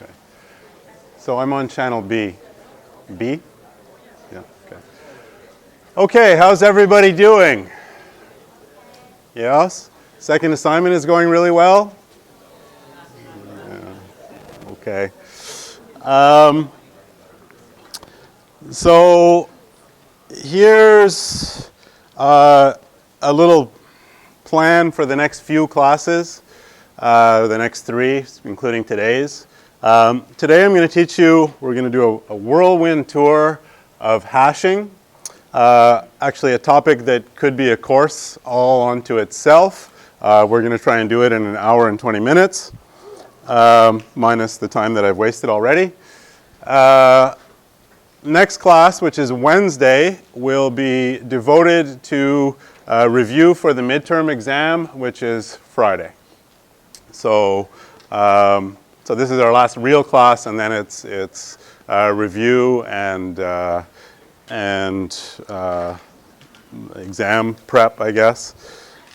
Okay. So I'm on channel B. B? Yeah, okay. Okay, how's everybody doing? Yes? Second assignment is going really well? Yeah, okay. So here's a little plan for the next few classes, the next 3, including today's. Today I'm going to teach you, we're going to do a whirlwind tour of hashing. Actually a topic that could be a course all unto itself. We're going to try and do it in an hour and 20 minutes, minus the time that I've wasted already. Next class, which is Wednesday, will be devoted to review for the midterm exam, which is Friday. So, so this is our last real class, and then it's review and exam prep, I guess.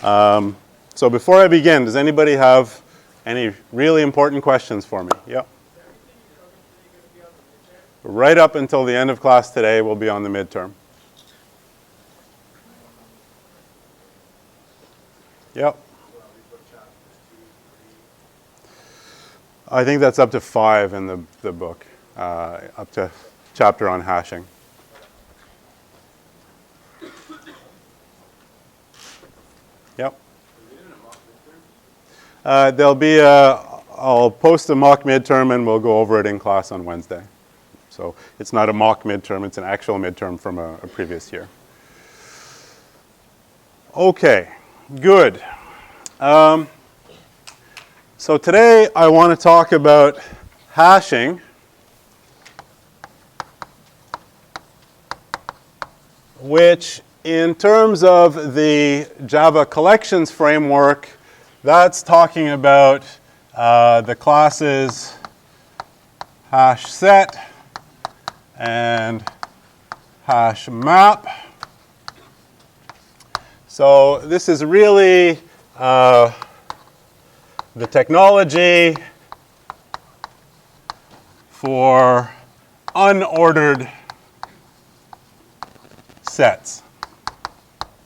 So before I begin, does anybody have any really important questions for me? Yep. Right up until the end of class today, we'll be on the midterm. Yep. I think that's up to 5 in the book, up to chapter on hashing. Yep. There'll be I'll post a mock midterm and we'll go over it in class on Wednesday. So it's not a mock midterm, it's an actual midterm from a previous year. Okay, good. So today I want to talk about hashing, which in terms of the Java collections framework, that's talking about the classes hash set and hash map. So this is really the technology for unordered sets.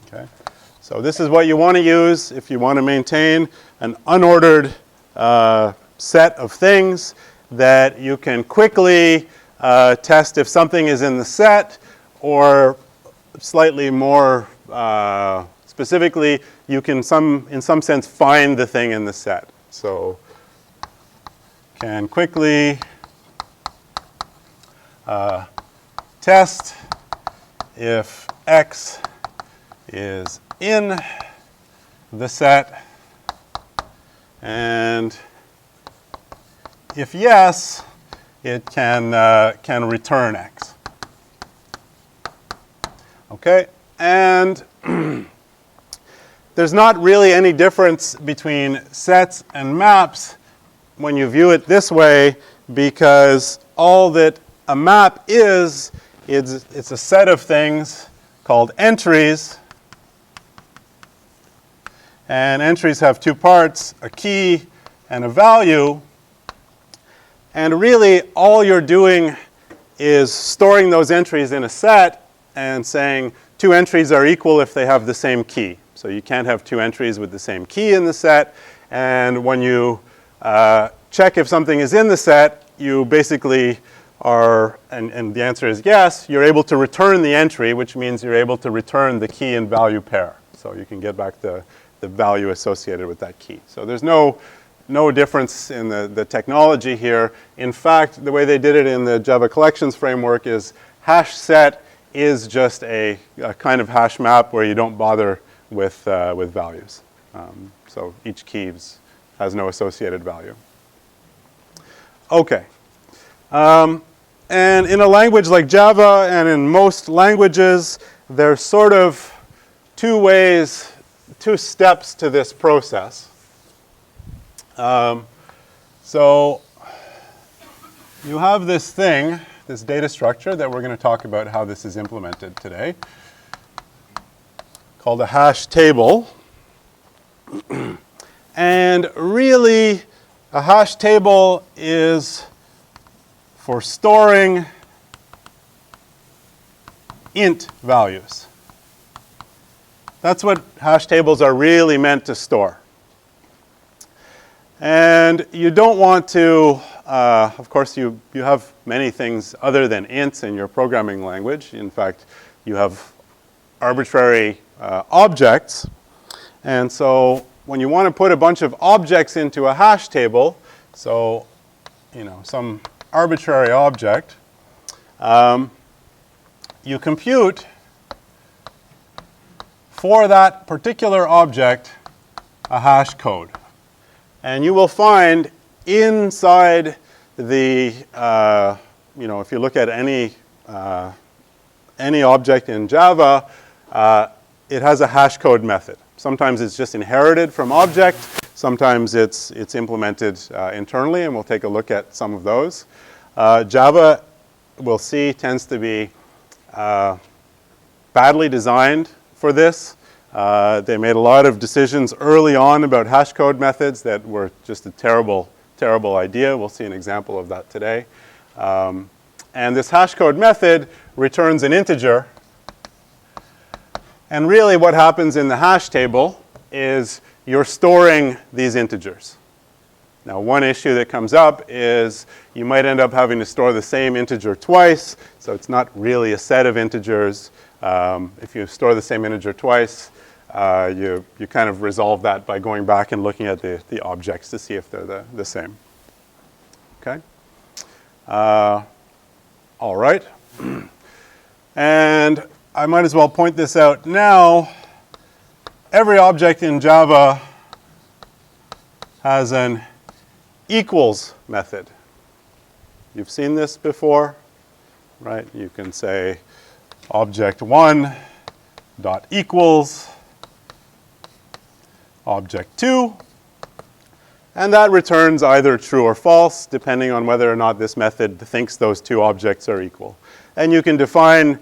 Okay? So this is what you want to use if you want to maintain an unordered set of things that you can quickly test if something is in the set, or slightly more specifically, you can in some sense find the thing in the set. So can quickly test if X is in the set, and if yes, it can return X. Okay, and there's not really any difference between sets and maps when you view it this way, because all that a map is it's a set of things called entries, and entries have 2 parts, a key and a value, and really all you're doing is storing those entries in a set and saying 2 entries are equal if they have the same key. So you can't have 2 entries with the same key in the set, and when you check if something is in the set, you basically are, and the answer is yes, you're able to return the entry, which means you're able to return the key and value pair. So you can get back the value associated with that key. So there's no difference in the technology here. In fact, the way they did it in the Java collections framework is hash set is just a kind of hash map where you don't bother with values. So each key has no associated value. Okay. And in a language like Java, and in most languages, there's sort of 2 steps to this process. So you have this thing, this data structure that we're going to talk about how this is implemented today, called a hash table. And really, a hash table is for storing int values. That's what hash tables are really meant to store. And you don't want to, of course, you have many things other than ints in your programming language. In fact, you have arbitrary objects. And so when you want to put a bunch of objects into a hash table, so, some arbitrary object, you compute for that particular object a hash code. And you will find inside the, if you look at any object in Java, it has a hash code method. Sometimes it's just inherited from object. Sometimes it's implemented internally, and we'll take a look at some of those. Java, we'll see, tends to be badly designed for this. They made a lot of decisions early on about hash code methods that were just a terrible, terrible idea. We'll see an example of that today. And this hash code method returns an integer. And really what happens in the hash table is you're storing these integers. Now, one issue that comes up is you might end up having to store the same integer twice, so it's not really a set of integers. If you store the same integer twice, you kind of resolve that by going back and looking at the objects to see if they're the same. Okay? All right. And I might as well point this out now. Every object in Java has an equals method. You've seen this before, right? You can say object1 dot equals object2, and that returns either true or false, depending on whether or not this method thinks those two objects are equal. And you can define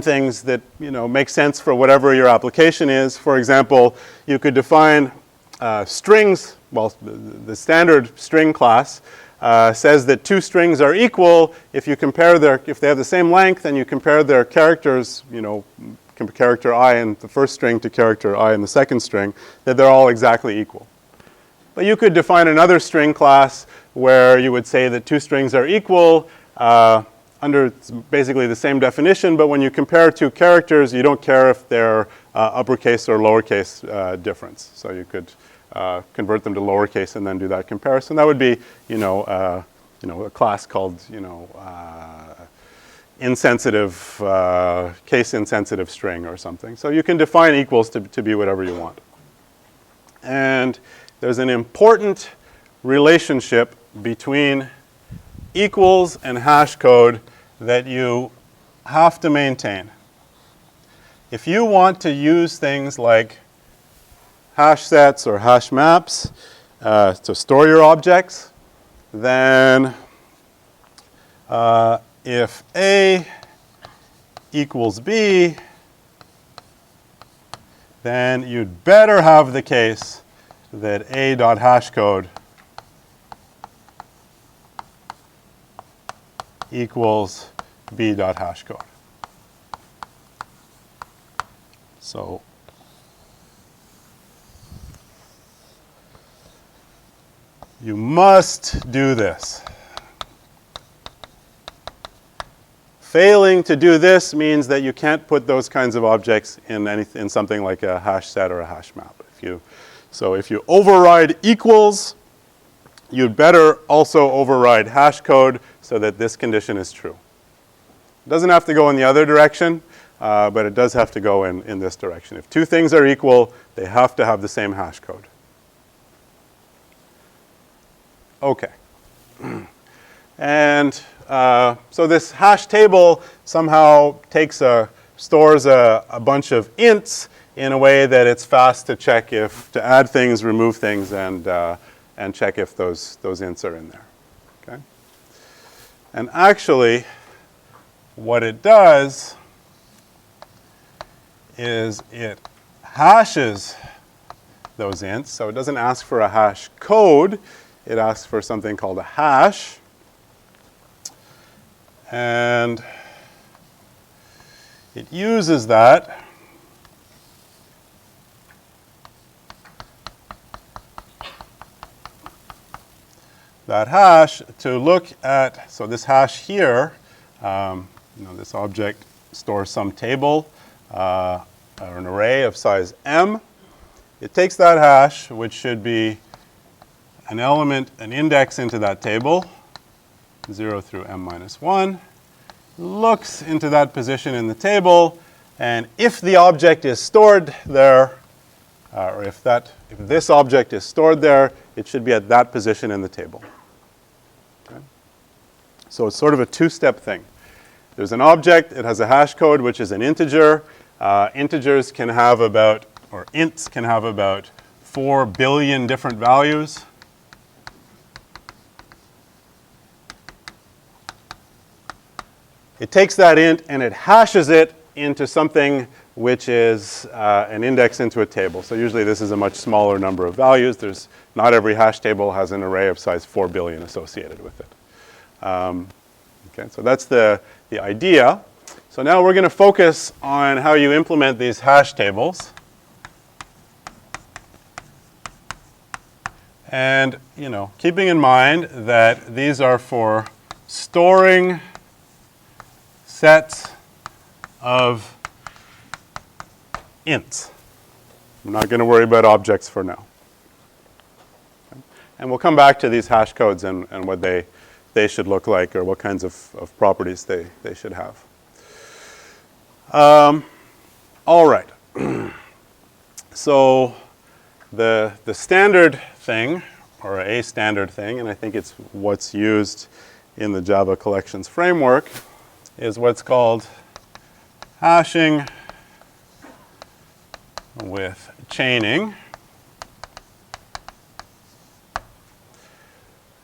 things that make sense for whatever your application is. For example, you could define strings. Well, the standard string class says that two strings are equal if they have the same length and you compare their characters, character I in the first string to character I in the second string, that they're all exactly equal. But you could define another string class where you would say that two strings are equal under basically the same definition, but when you compare two characters, you don't care if they're uppercase or lowercase difference. So you could convert them to lowercase and then do that comparison. That would be, a class called, insensitive, case-insensitive string or something. So you can define equals to be whatever you want. And there's an important relationship between equals and hash code that you have to maintain. If you want to use things like hash sets or hash maps to store your objects, then if A equals B, then you'd better have the case that A.hashcode equals B.hashcode. So you must do this. Failing to do this means that you can't put those kinds of objects in something like a hash set or a hash map. So if you override equals, you'd better also override hash code so that this condition is true. It doesn't have to go in the other direction, but it does have to go in this direction. If two things are equal, they have to have the same hash code. Okay. And so this hash table somehow stores a bunch of ints in a way that it's fast to check to add things, remove things, and check if those ints are in there. Okay? And actually, what it does is it hashes those ints. So it doesn't ask for a hash code. It asks for something called a hash. And it uses that hash to look at, so this hash here, this object stores some table, or an array of size m. It takes that hash, which should be an element, an index into that table, 0 through m minus 1, looks into that position in the table, and if the object is stored there, or if this object is stored there, it should be at that position in the table. Okay? So it's sort of a two-step thing. There's an object, it has a hash code, which is an integer. Integers can have about, or ints can have about 4 billion different values. It takes that int and it hashes it into something which is an index into a table. So usually this is a much smaller number of values. Not every hash table has an array of size 4 billion associated with it. Okay, so that's the idea. So now we're going to focus on how you implement these hash tables. And, keeping in mind that these are for storing sets of ints. I'm not going to worry about objects for now. Okay. And we'll come back to these hash codes and what they should look like, or what kinds of properties they should have. All right. So the standard thing, or a standard thing, and I think it's what's used in the Java collections framework, is what's called hashing with chaining.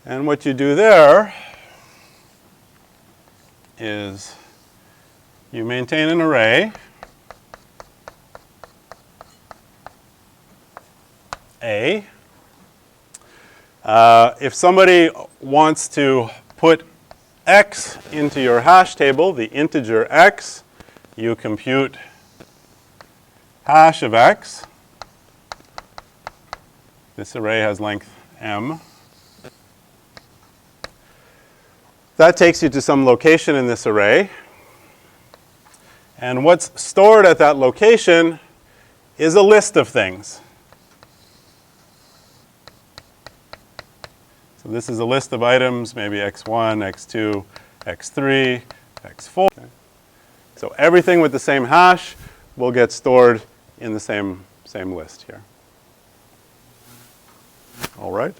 And what you do there is you maintain an array A. If somebody wants to put x into your hash table, the integer x, you compute hash of x. This array has length m. That takes you to some location in this array. And what's stored at that location is a list of things. So this is a list of items, maybe x1, x2, x3, x4. Okay. So everything with the same hash will get stored in the same list here. All right.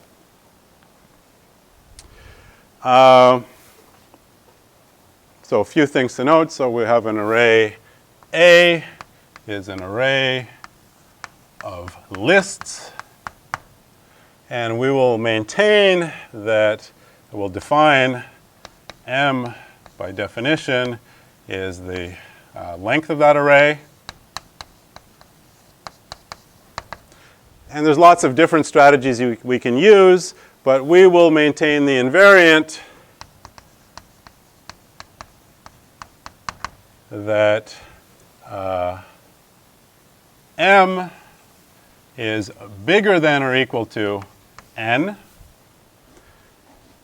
So a few things to note. So we have an array A is an array of lists. And we will maintain that, we'll define m by definition is the length of that array. And there's lots of different strategies we can use, but we will maintain the invariant that m is bigger than or equal to n,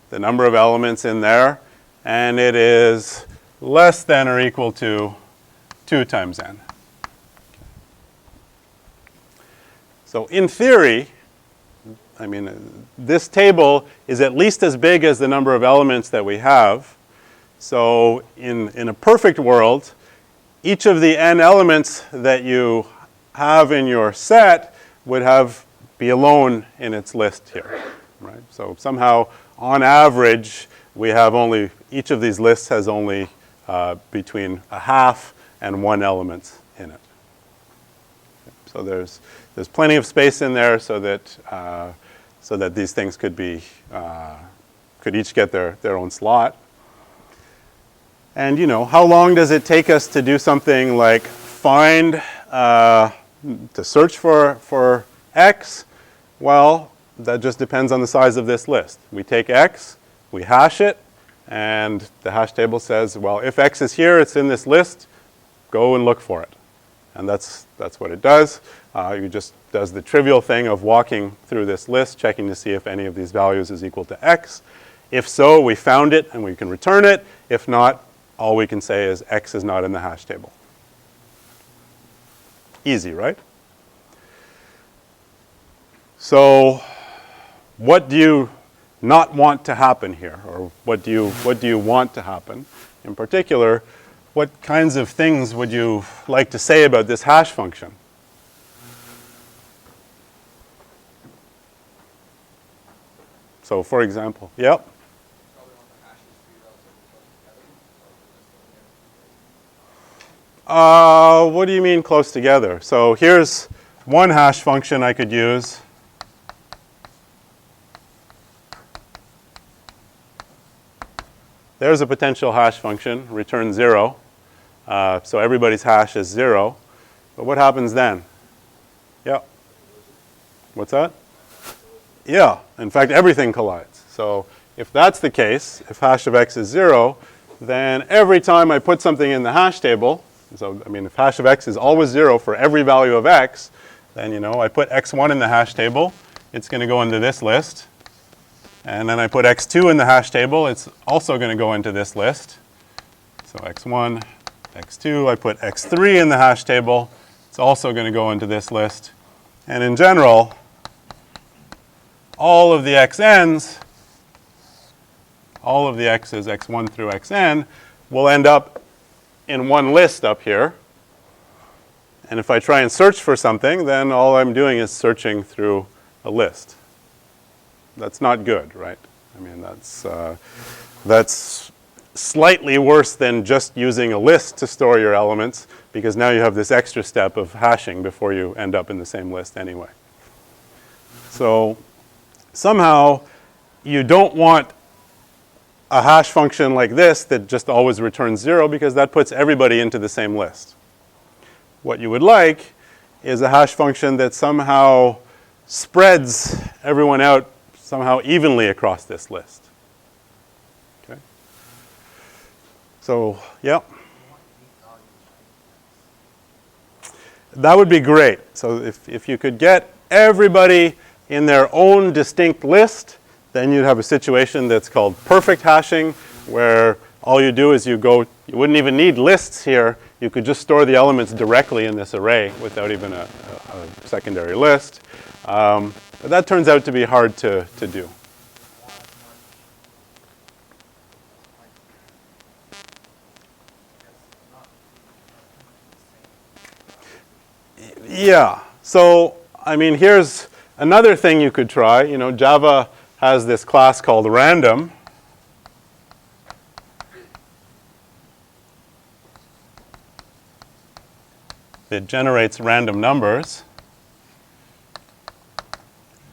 the number of elements in there, and it is less than or equal to 2 times n. So in theory, this table is at least as big as the number of elements that we have. So in a perfect world, each of the n elements that you have in your set would be alone in its list here, right? So somehow, on average, we have each of these lists has only between a half and 1 element in it. So there's plenty of space in there so that these things could each get their own slot. And how long does it take us to do something like find to search for x? Well, that just depends on the size of this list. We take x, we hash it, And the hash table says, well, if x is here, it's in this list, go and look for it. And that's what it does. It just does the trivial thing of walking through this list, checking to see if any of these values is equal to x. If so, we found it and we can return it. If not, all we can say is x is not in the hash table. Easy, right? So what do you not want to happen here? Or what do you want to happen? In particular, what kinds of things would you like to say about this hash function? So for example, yep. What do you mean close together? So here's one hash function I could use. There's a potential hash function, return 0. So everybody's hash is 0. But what happens then? Yeah. What's that? Yeah. In fact, everything collides. So if that's the case, if hash of x is 0, then every time I put something in the hash table, so I mean if hash of x is always 0 for every value of x, then I put x1 in the hash table, it's going to go into this list. And then I put x2 in the hash table, it's also going to go into this list. So x1, x2, I put x3 in the hash table, it's also going to go into this list. And in general, all of the xn's, all of the x's, x1 through xn, will end up in one list up here. And if I try and search for something, then all I'm doing is searching through a list. That's not good, right? I mean, that's slightly worse than just using a list to store your elements, because now you have this extra step of hashing before you end up in the same list anyway. So somehow you don't want a hash function like this that just always returns 0, because that puts everybody into the same list. What you would like is a hash function that somehow spreads everyone out somehow evenly across this list. Okay. So, yeah. That would be great. So if you could get everybody in their own distinct list, then you'd have a situation that's called perfect hashing, where all you do is you wouldn't even need lists here. You could just store the elements directly in this array without even a secondary list. But that turns out to be hard to do. Yeah. So, I mean, here's another thing you could try. Java has this class called random. It generates random numbers.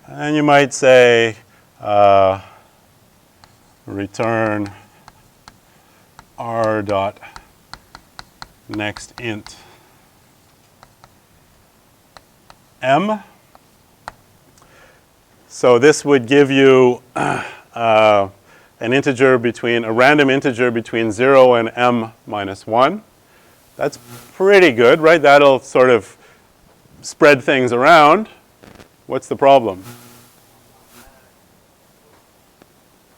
And you might say return r dot next int m. So this would give you an integer a random integer between 0 and m minus 1. That's pretty good, right? That'll sort of spread things around. What's the problem?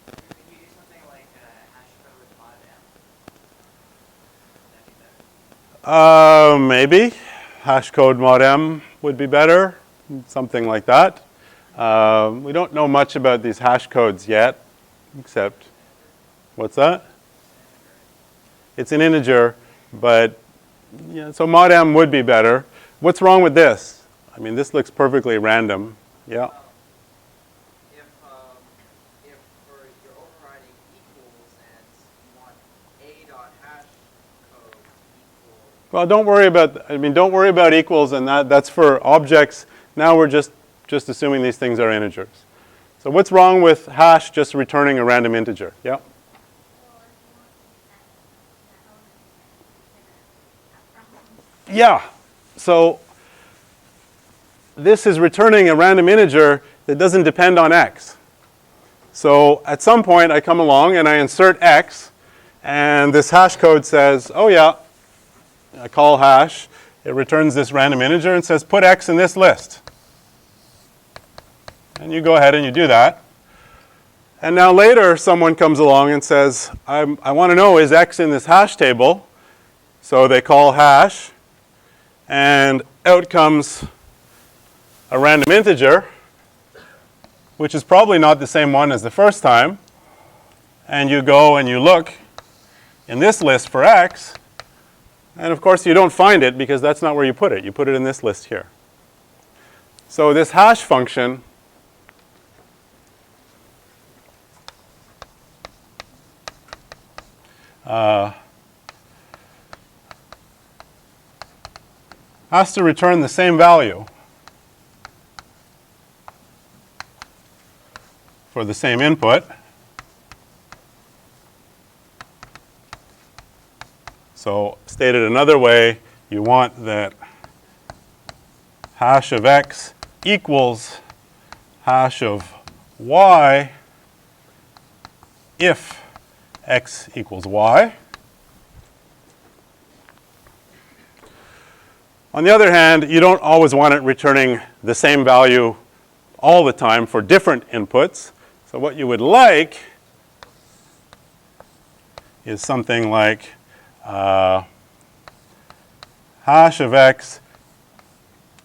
Could you do something like hash code mod m? Maybe. Hash code mod m would be better. Something like that. We don't know much about these hash codes yet, except, what's that? It's an integer, but yeah, so mod m would be better. What's wrong with this? I mean, this looks perfectly random. Yeah. If for your overriding equals and you want a dot hash code equal. Well, don't worry about equals, and that's for objects. Now we're just assuming these things are integers. So what's wrong with hash just returning a random integer? Yeah. Yeah. So this is returning a random integer that doesn't depend on x. So at some point I come along and I insert x, and this hash code says, oh yeah, I call hash, it returns this random integer and says put x in this list. And you go ahead and you do that. And now later someone comes along and says, I want to know, is x in this hash table? So they call hash, and out comes a random integer, which is probably not the same one as the first time. And you go and you look in this list for x, and of course you don't find it because that's not where you put it. You put it in this list here. So this hash function has to return the same value for the same input. So stated another way, you want that hash of x equals hash of y if x equals y. On the other hand, you don't always want it returning the same value all the time for different inputs. So what you would like is something like hash of x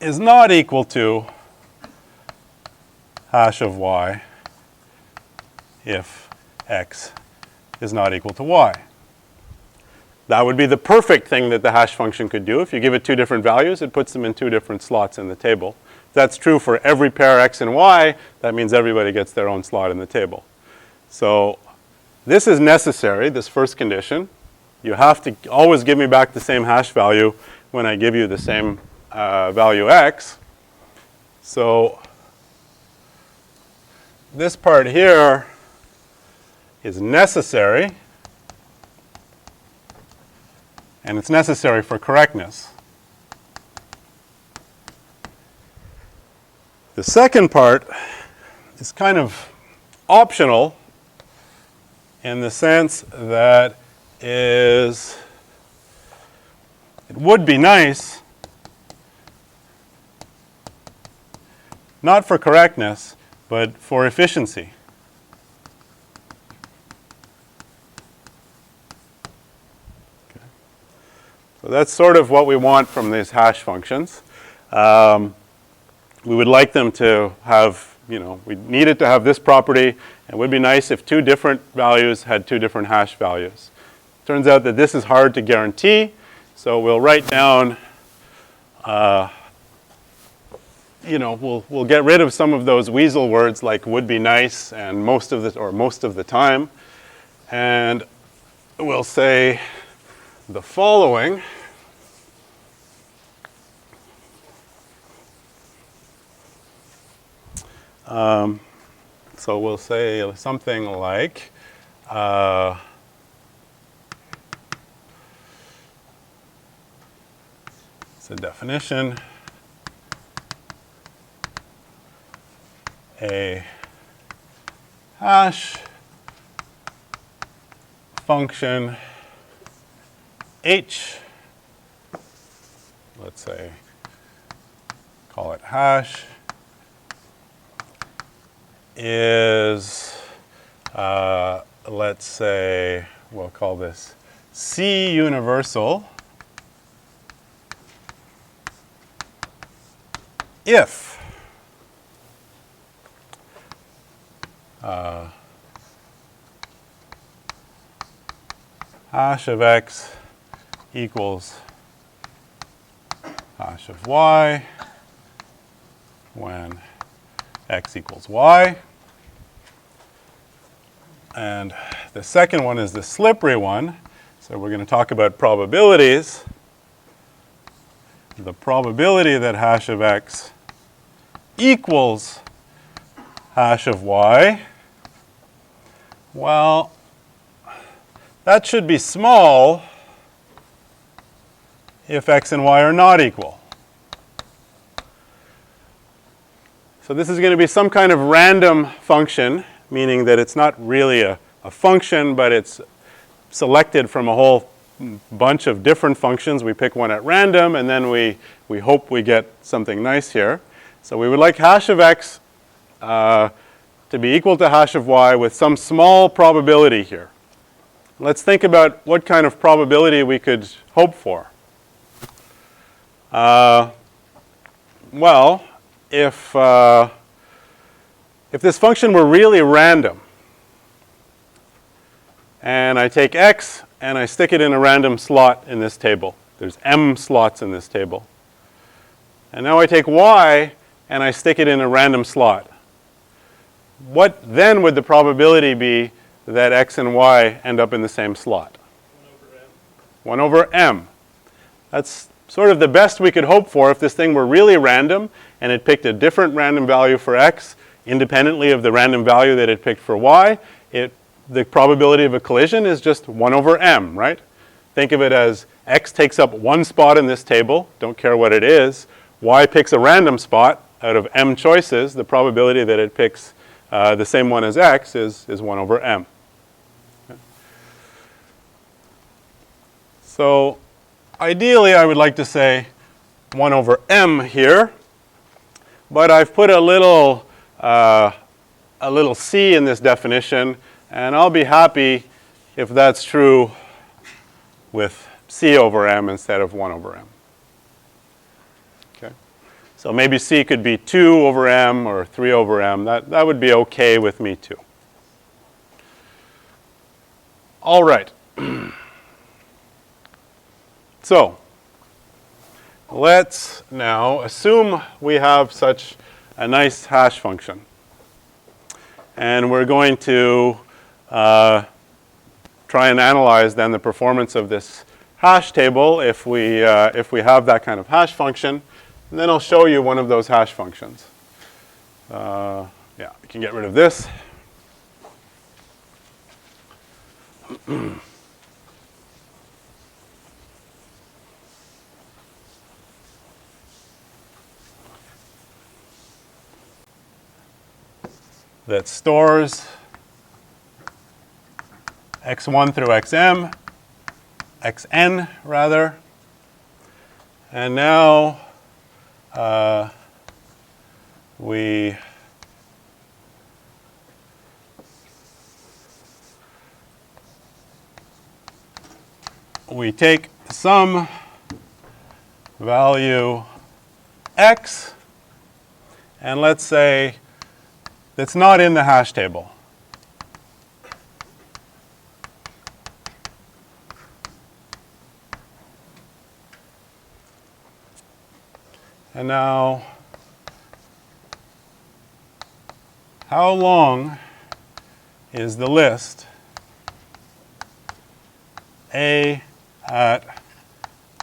is not equal to hash of y if x is not equal to y. That would be the perfect thing that the hash function could do. If you give it two different values, it puts them in two different slots in the table. If that's true for every pair x and y, that means everybody gets their own slot in the table. So this is necessary, this first condition. You have to always give me back the same hash value when I give you the same value x. So this part here is necessary, and it's necessary for correctness. The second part is kind of optional in the sense that it would be nice, not for correctness, but for efficiency. Okay. So that's sort of what we want from these hash functions. We would like them to have, we need it to have this property. It would be nice if two different values had two different hash values. Turns out that this is hard to guarantee, so we'll write down, we'll get rid of some of those weasel words like would be nice and most of the time, and we'll say the following. So we'll say something like, it's a definition, a hash function h, let's say, call it hash, is, let's say, we'll call this C universal if hash of x equals hash of y when x equals y. And the second one is the slippery one. So we're going to talk about probabilities. The probability that hash of x equals hash of y, well, that should be small if x and y are not equal. So this is going to be some kind of random function. meaning that it's not really a function, but it's selected from a whole bunch of different functions. We pick one at random, and then we hope we get something nice here. So we would like hash of x to be equal to hash of y with some small probability here. Let's think about what kind of probability we could hope for. Well, if this function were really random, and I take x and I stick it in a random slot in this table. There's m slots in this table. And now I take y and I stick it in a random slot. What then would the probability be that x and y end up in the same slot? 1 over m. That's sort of the best we could hope for if this thing were really random and it picked a different random value for x independently of the random value that it picked for y. The probability of a collision is just 1 over m, right? Think of it as x takes up one spot in this table, don't care what it is. Y picks a random spot out of m choices. The probability that it picks the same one as x is 1 over m. Okay. So ideally, I would like to say 1 over m here, but I've put a little c in this definition, and I'll be happy if that's true with c over m instead of 1 over m. Okay. So maybe c could be 2 over m or 3 over m. That would be okay with me too. All right. So let's now assume we have such a nice hash function. And we're going to try and analyze then the performance of this hash table if we have that kind of hash function. And then I'll show you one of those hash functions. Yeah, we can get rid of this. That stores x1 through xm, xn rather, and now we take some value x, and let's say that's not in the hash table. And now, how long is the list A at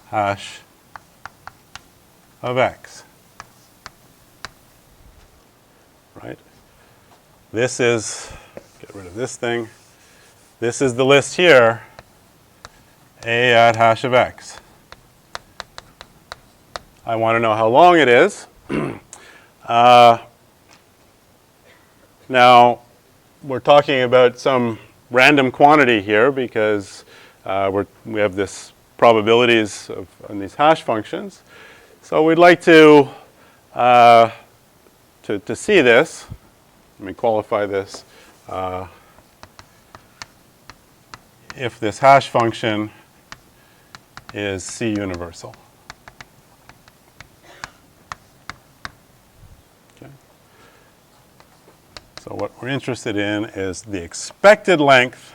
hash of x? Right? This is, get rid of this thing. This is the list here, A at hash of x. I want to know how long it is. Now, we're talking about some random quantity here because we have this probabilities on these hash functions. So we'd like to see this. Let me qualify this. If this hash function is C universal. Okay. So what we're interested in is the expected length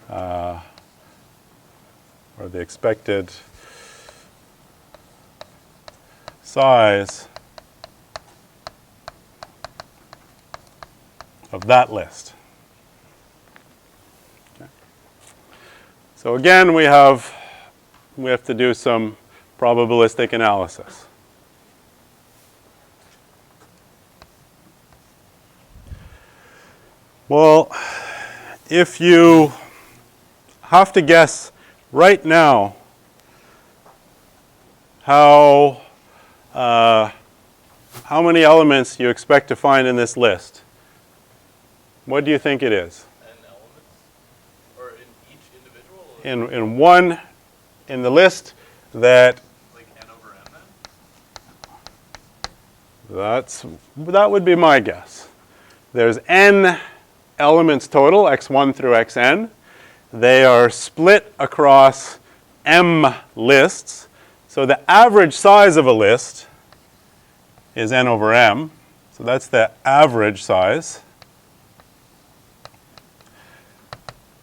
or the expected size of that list. Okay. So again, we have to do some probabilistic analysis. Well, if you have to guess right now how many elements you expect to find in this list, What do you think it is? N elements? Or in each individual? In one, in the list that, Like N over M then? that would be my guess. There's n elements total, x1 through xn. They are split across m lists. So the average size of a list is n over m. So that's the average size.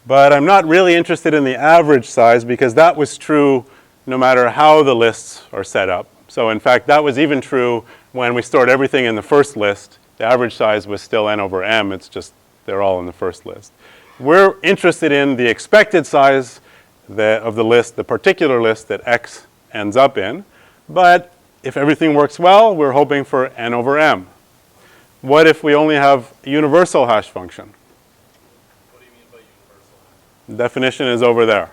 But I'm not really interested in the average size because that was true no matter how the lists are set up. So in fact, that was even true when we stored everything in the first list. The average size was still n over m. It's just they're all in the first list. We're interested in the expected size of the list, the particular list that x ends up in. But if everything works well, we're hoping for n over m. What if we only have a universal hash function? What do you mean by universal? The definition is over there.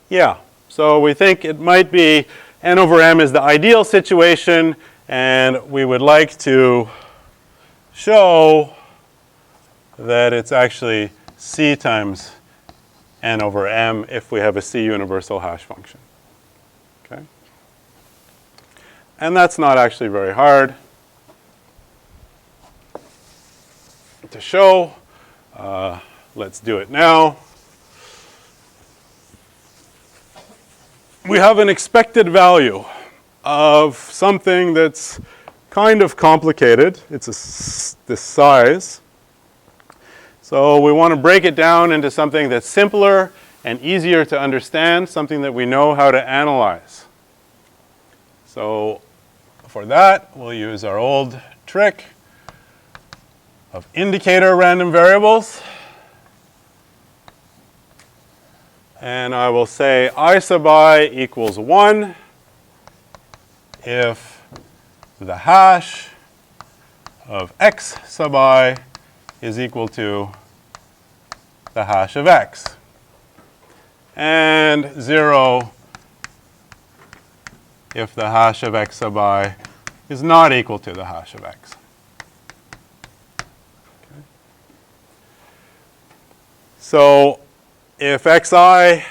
Yeah, so we think it might be n over m is the ideal situation, and we would like to show that it's actually c times n over m if we have a c universal hash function. Okay? And that's not actually very hard to show. Let's do it now. We have an expected value of something that's kind of complicated. It's this size. So we want to break it down into something that's simpler and easier to understand, something that we know how to analyze. So for that, we'll use our old trick of indicator random variables. And I will say I sub I equals 1 if the hash of x sub I is equal to the hash of x. And 0 if the hash of x sub I is not equal to the hash of x. Okay. So if xi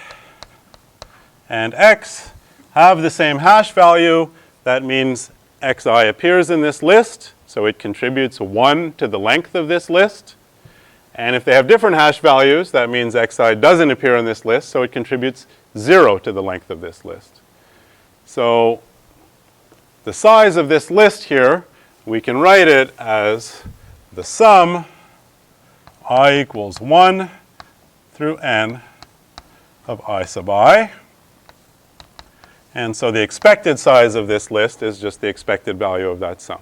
and x have the same hash value, that means xi appears in this list, so it contributes 1 to the length of this list. And if they have different hash values, that means xi doesn't appear in this list, so it contributes 0 to the length of this list. So the size of this list here, we can write it as the sum I equals 1 through n of I sub I. And so the expected size of this list is just the expected value of that sum.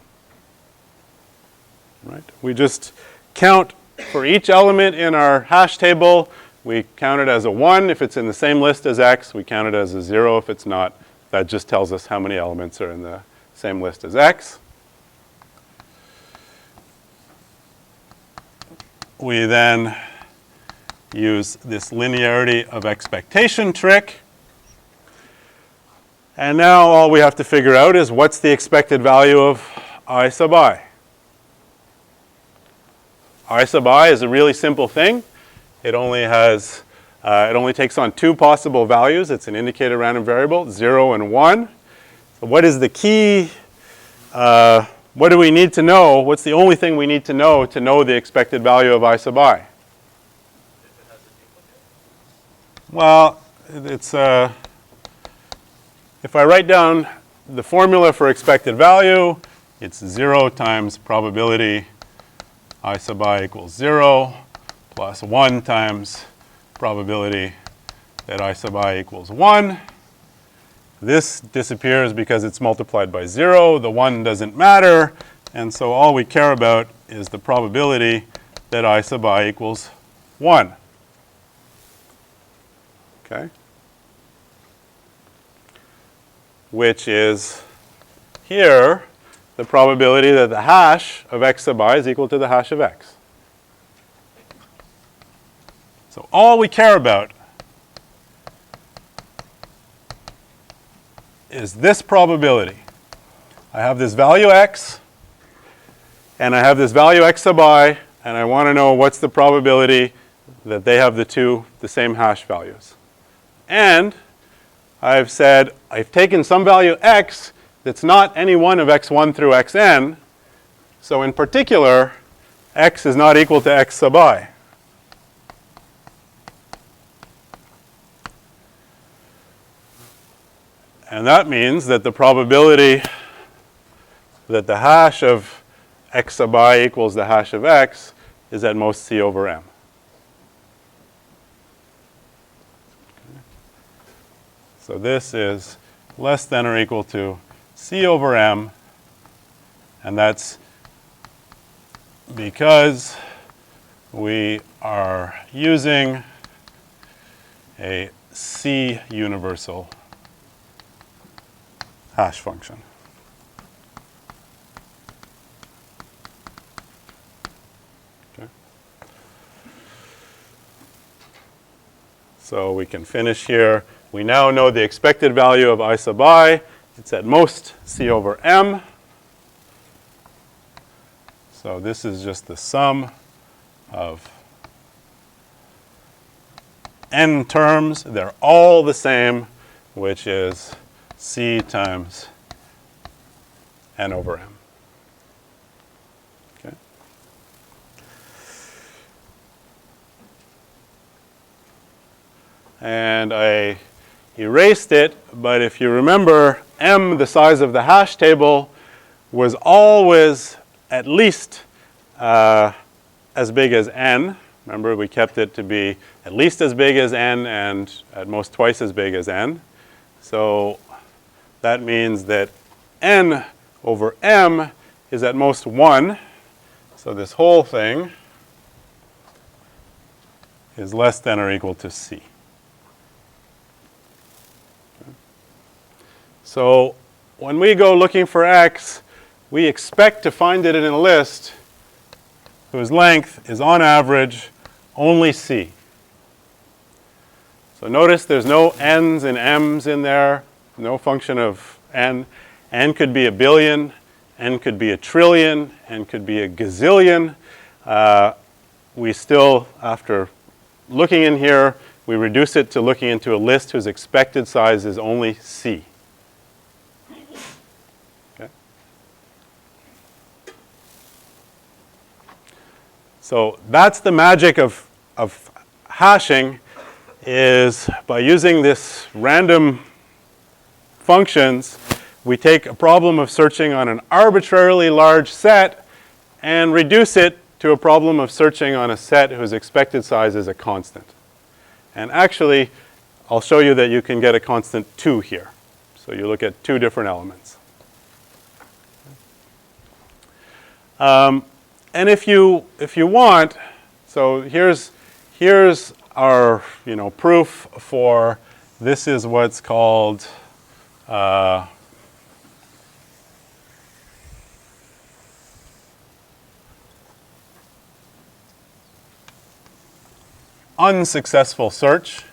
Right? We just count for each element in our hash table. We count it as a 1 if it's in the same list as x. We count it as a 0 if it's not. That just tells us how many elements are in the same list as x. We then use this linearity of expectation trick. And now all we have to figure out is what's the expected value of I sub I. I sub I is a really simple thing. It only takes on 2 possible values. It's an indicator random variable, 0 and 1. So what is the key? What do we need to know? What's the only thing we need to know the expected value of I sub I? Well, it's if I write down the formula for expected value, it's 0 times probability I sub I equals 0 plus 1 times probability that I sub I equals 1. This disappears because it's multiplied by 0. The 1 doesn't matter. And so all we care about is the probability that I sub I equals 1. Okay? Which is here the probability that the hash of x sub I is equal to the hash of x. So all we care about is this probability. I have this value x, and I have this value x sub I, and I want to know what's the probability that they have the same hash values. And I've said I've taken some value x that's not any one of x1 through xn. So in particular, x is not equal to x sub I. And that means that the probability that the hash of x sub I equals the hash of x is at most C over m. So this is less than or equal to C over m, and that's because we are using a C universal hash function. Okay. So we can finish here. We now know the expected value of I sub I. It's at most C over m. So this is just the sum of n terms. They're all the same, which is C times n over m. Okay. And I erased it, but if you remember, m, the size of the hash table, was always at least as big as n. Remember, we kept it to be at least as big as n and at most twice as big as n. So that means that n over m is at most 1. So this whole thing is less than or equal to C. So when we go looking for x, we expect to find it in a list whose length is on average only C. So notice there's no n's and m's in there, no function of n. N could be a billion, n could be a trillion, n could be a gazillion. We still, after looking in here, we reduce it to looking into a list whose expected size is only C. Okay. So that's the magic of hashing, is by using this random functions, we take a problem of searching on an arbitrarily large set and reduce it to a problem of searching on a set whose expected size is a constant. And actually, I'll show you that you can get a constant 2 here. So you look at 2 different elements. And if you want, so here's our proof for this is what's called unsuccessful search.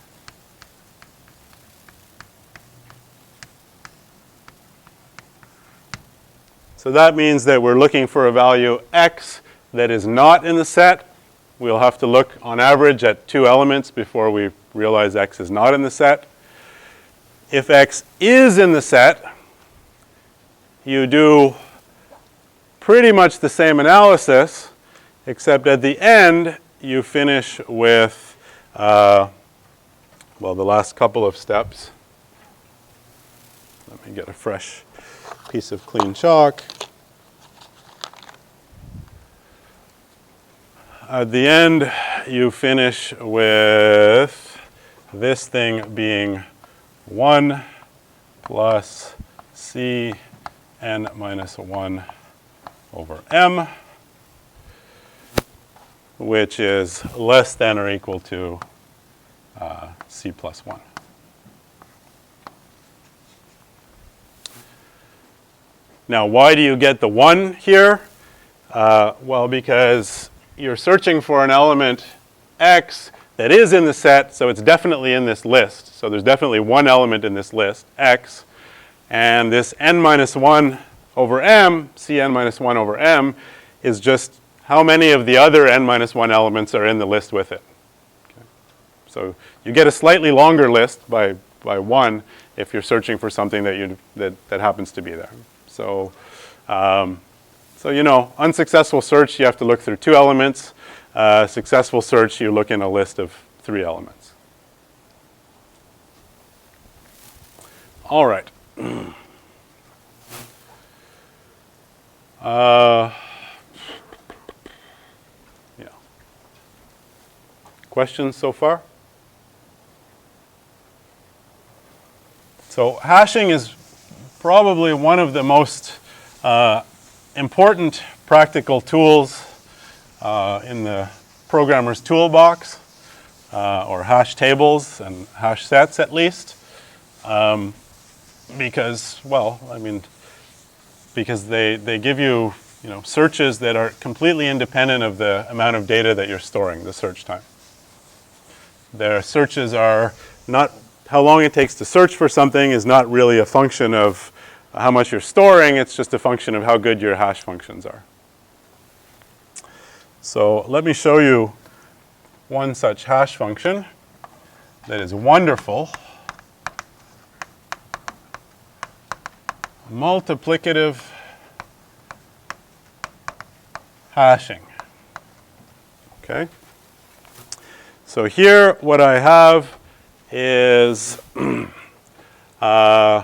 So that means that we're looking for a value x that is not in the set. We'll have to look on average at 2 elements before we realize x is not in the set. If x is in the set, you do pretty much the same analysis, except at the end you finish with well, the last couple of steps. Let me get a fresh piece of clean chalk. At the end, you finish with this thing being 1 plus C n minus 1 over m, which is less than or equal to C plus 1. Now, why do you get the 1 here? Well, because you're searching for an element x that is in the set, so it's definitely in this list. So there's definitely one element in this list, x. And this n minus 1 over m, Cn minus 1 over m, is just how many of the other n minus 1 elements are in the list with it. Okay. So you get a slightly longer list by 1 if you're searching for something that happens to be there. So, you know, unsuccessful search, you have to look through 2 elements. Successful search, you look in a list of 3 elements. All right. Yeah. Questions so far? So hashing is probably one of the most important practical tools in the programmer's toolbox, or hash tables and hash sets at least. Because, well, I mean, because they give you, you know, searches that are completely independent of the amount of data that you're storing, the search time. Their searches are not, how long it takes to search for something is not really a function of how much you're storing, it's just a function of how good your hash functions are. So let me show you one such hash function that is wonderful. Multiplicative hashing. Okay. So here what I have is so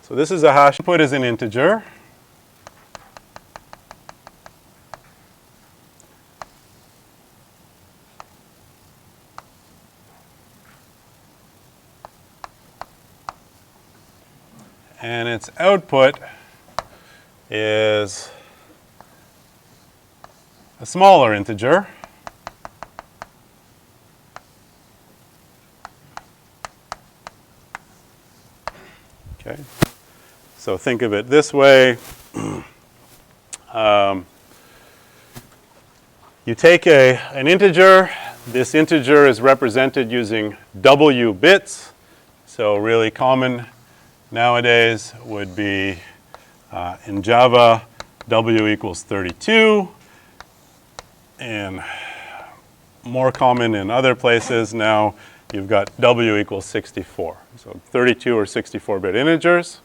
this is a hash input is an integer. And its output is a smaller integer. Okay. So think of it this way. You take an integer. This integer is represented using W bits. So really common nowadays would be in Java, W equals 32, and more common in other places now, you've got W equals 64. So 32 or 64-bit integers.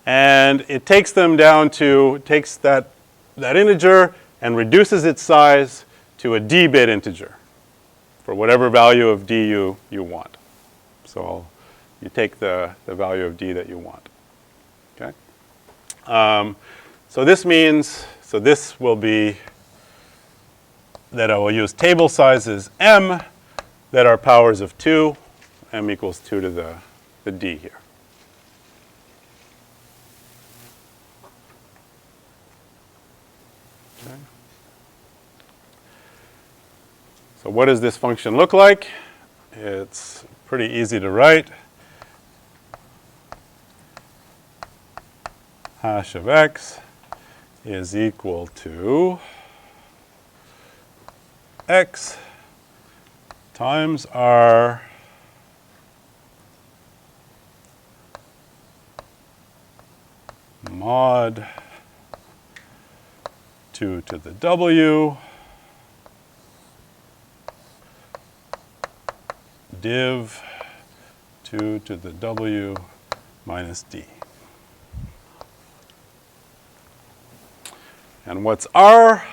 And it takes them down to, takes that integer and reduces its size to a D-bit integer for whatever value of D you want. So you take the value of D that you want. Okay. So this means, so this will be that I will use table sizes M that are powers of 2. M equals 2 to the D here. Okay. So what does this function look like? It's pretty easy to write. Hash of x is equal to x times r mod 2 to the w div 2 to the w minus d. And what's r?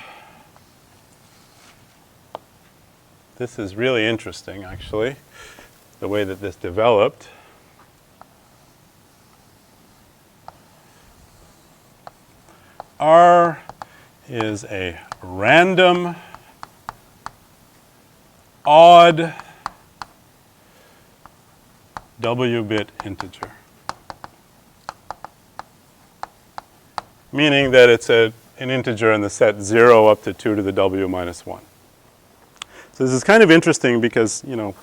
This is really interesting, actually, the way that this developed. R is a random, odd W-bit integer, meaning that it's an integer in the set 0 up to 2 to the W minus 1. So this is kind of interesting because, you know,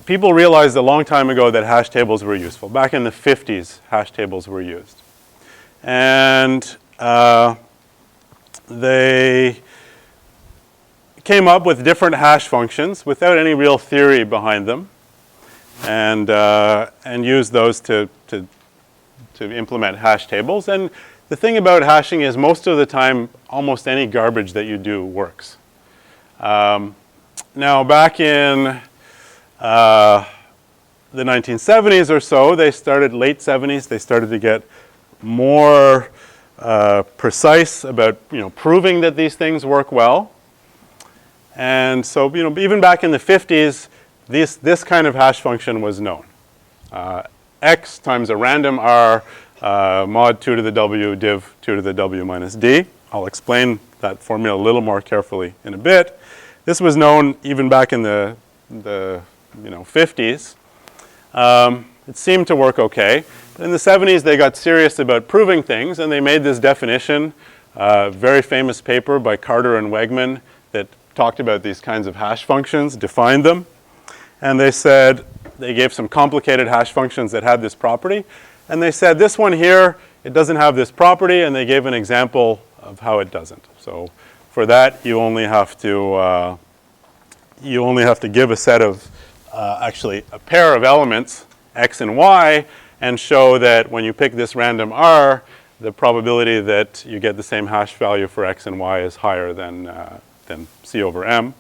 people realized a long time ago that hash tables were useful. Back in the 50s, hash tables were used. And they came up with different hash functions without any real theory behind them. and use those to implement hash tables. And the thing about hashing is most of the time, almost any garbage that you do works. Now, back in the 1970s or so, late 70s, they started to get more precise about proving that these things work well. And so even back in the 50s, this kind of hash function was known. X times a random R mod 2 to the W div 2 to the W minus D. I'll explain that formula a little more carefully in a bit. This was known even back in the 50s. It seemed to work okay. But in the 70s, they got serious about proving things, and they made this definition, very famous paper by Carter and Wegman that talked about these kinds of hash functions, defined them. And they gave some complicated hash functions that had this property. And they said, this one here, it doesn't have this property, and they gave an example of how it doesn't. So for that, you only have to give a set of, actually a pair of elements, X and Y, and show that when you pick this random R, the probability that you get the same hash value for X and Y is higher than C over M.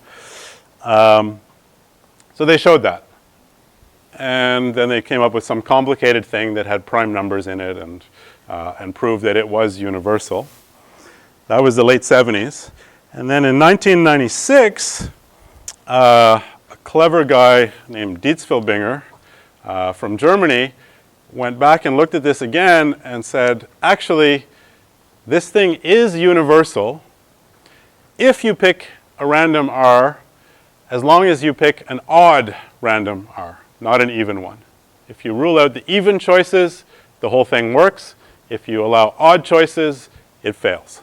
So they showed that. And then they came up with some complicated thing that had prime numbers in it and proved that it was universal. That was the late 70s. And then in 1996, a clever guy named Dietz-Filbinger from Germany went back and looked at this again and said, actually, this thing is universal if you pick a random R, as long as you pick an odd random R, not an even one. If you rule out the even choices, the whole thing works. If you allow odd choices, it fails.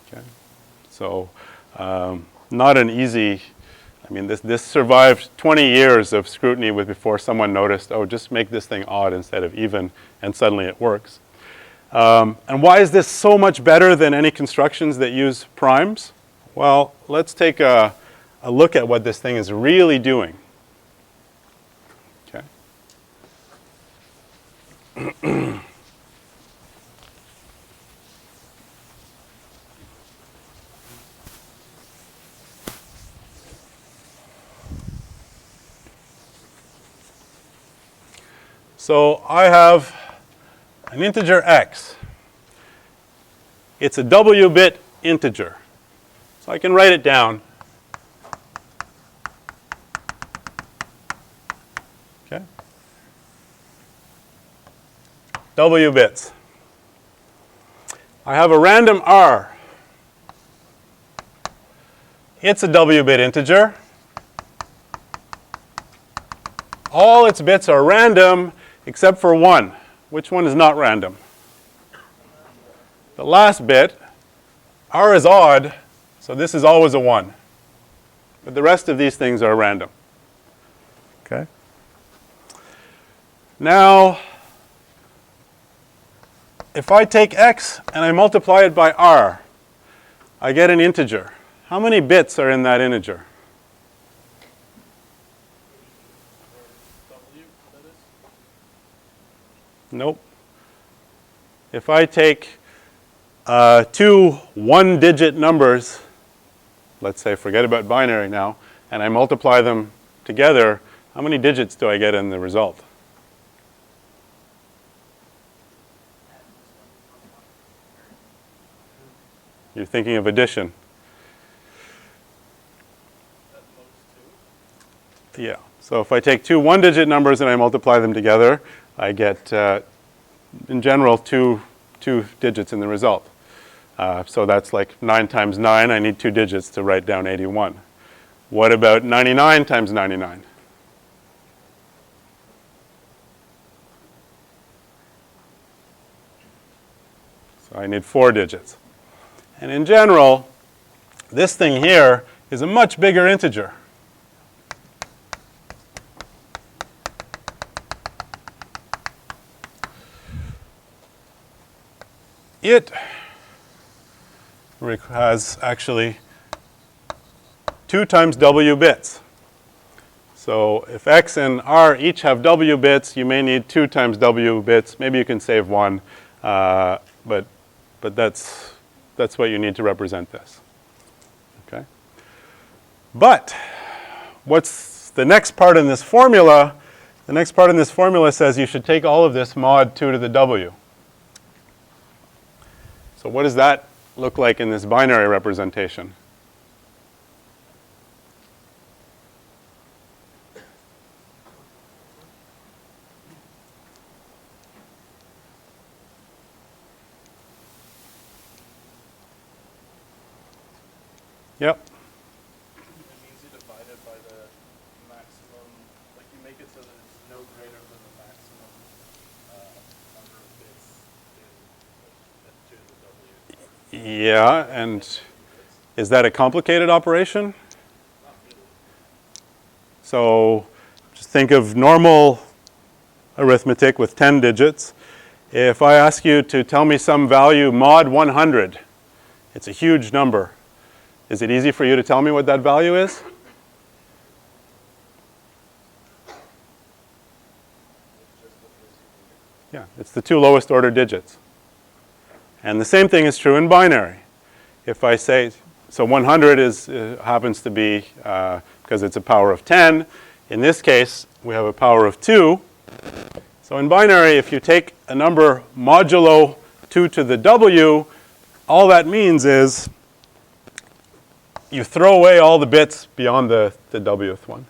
Okay? So not an easy, this survived 20 years of scrutiny before someone noticed, oh, just make this thing odd instead of even, and suddenly it works. And why is this so much better than any constructions that use primes? Well, let's take a look at what this thing is really doing. Okay. So I have an integer x. It's a W-bit integer. So I can write it down. Okay. W bits. I have a random R. It's a W-bit integer. All its bits are random except for one. Which one is not random? The last bit. R is odd, so this is always a 1. But the rest of these things are random. Okay? Now, if I take x and I multiply it by r, I get an integer. How many bits are in that integer? W, that is? Nope. If I take two one-digit numbers, let's say forget about binary now, and I multiply them together, how many digits do I get in the result? You're thinking of addition. At most 2? Yeah. So if I take two one-digit numbers and I multiply them together, I get, in general, two digits in the result. So that's like 9 times 9. I need 2 digits to write down 81. What about 99 times 99? So I need 4 digits. And in general, this thing here is a much bigger integer. It has actually 2 times W bits. So if X and R each have W bits, you may need 2 times W bits. Maybe you can save 1, but that's what you need to represent this. Okay. But what's the next part in this formula? The next part in this formula says you should take all of this mod 2 to the W. So what does that look like in this binary representation? Yep. It means you divide it by the maximum, like you make it so that it's no greater than the maximum number of bits to the W. Yeah, and is that a complicated operation? Not really. So just think of normal arithmetic with 10 digits. If I ask you to tell me some value mod 100, it's a huge number. Is it easy for you to tell me what that value is? Yeah, it's the 2 lowest order digits. And the same thing is true in binary. If I say, so 100 happens to be, because it's a power of 10. In this case, we have a power of 2. So in binary, if you take a number modulo 2 to the W, all that means is you throw away all the bits beyond the Wth one,